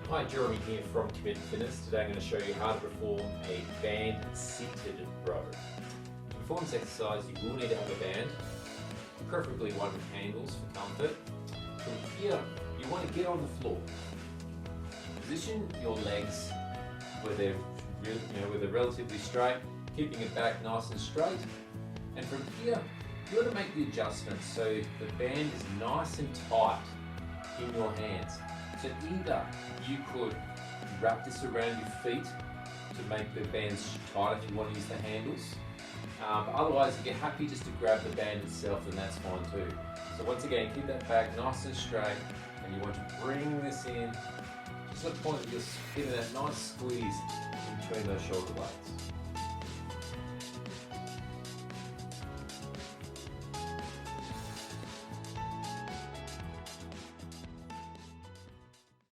Hi, Jeremy here from Committed Fitness. Today I'm going to show you how to perform a band seated row. To perform this exercise you will need to have a band, preferably one with handles for comfort. From here you want to get on the floor. Position your legs where they're relatively straight, keeping it back nice and straight. And from here you want to make the adjustment so the band is nice and tight in your hands. So either you could wrap this around your feet to make the bands tight if you want to use the handles. But otherwise, if you're happy just to grab the band itself, then that's fine too. So once again, keep that back nice and straight, and you want to bring this in just to the point that you're getting that nice squeeze in between those shoulder blades.